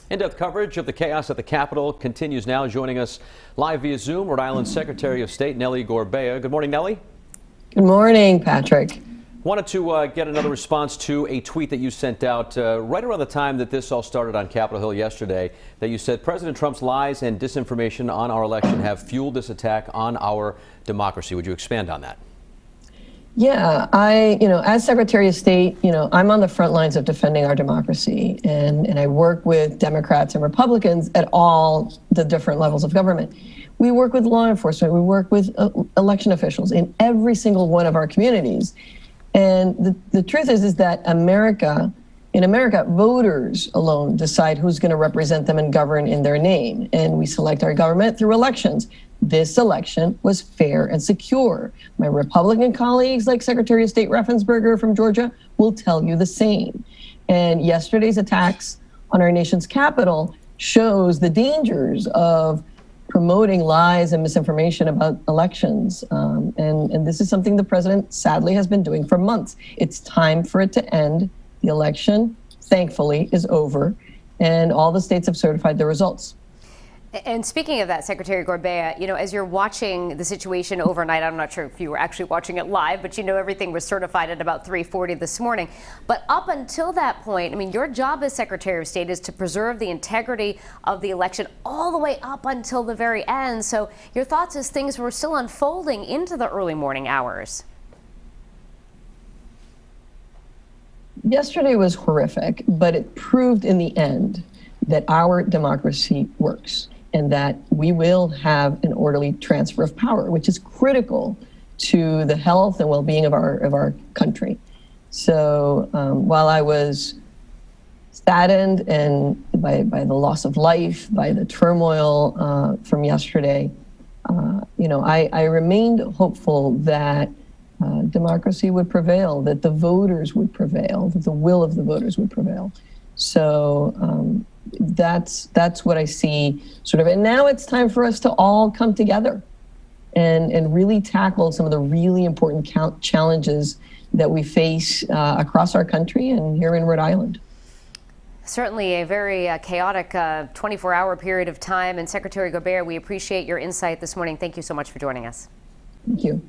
In-depth coverage of the chaos at the Capitol continues now. Joining us live via Zoom, Rhode Island Secretary of State Nellie Gorbea. Good morning, Nellie. Good morning, Patrick. Wanted to get another response to a tweet that you sent out right around the time that this all started on Capitol Hill yesterday, that you said President Trump's lies and disinformation on our election have fueled this attack on our democracy. Would you expand on that? Yeah, as Secretary of State, I'm on the front lines of defending our democracy, and I work with Democrats and Republicans at all the different levels of government. We work with law enforcement, we work with election officials in every single one of our communities. And the truth is that in America, voters alone decide who's going to represent them and govern in their name. And we select our government through elections. This election was fair and secure. My Republican colleagues, like Secretary of State Raffensperger from Georgia, will tell you the same. And yesterday's attacks on our nation's capital shows the dangers of promoting lies and misinformation about elections. And this is something the president sadly has been doing for months. It's time for it to end. The election, thankfully, is over, and all the states have certified the results. And speaking of that, Secretary Gorbea, as you're watching the situation overnight, I'm not sure if you were actually watching it live, but everything was certified at about 3:40 this morning. But up until that point, your job as Secretary of State is to preserve the integrity of the election all the way up until the very end. So your thoughts as things were still unfolding into the early morning hours? Yesterday was horrific, but it proved in the end that our democracy works and that we will have an orderly transfer of power, which is critical to the health and well-being of our country. So while I was saddened and by the loss of life, by the turmoil from yesterday, I remained hopeful that democracy would prevail, that the voters would prevail, that the will of the voters would prevail. So that's what I see and now it's time for us to all come together and really tackle some of the really important challenges that we face across our country and here in Rhode Island. Certainly a very chaotic 24-hour period of time. And Secretary Gorbea, we appreciate your insight this morning. Thank you so much for joining us. Thank you.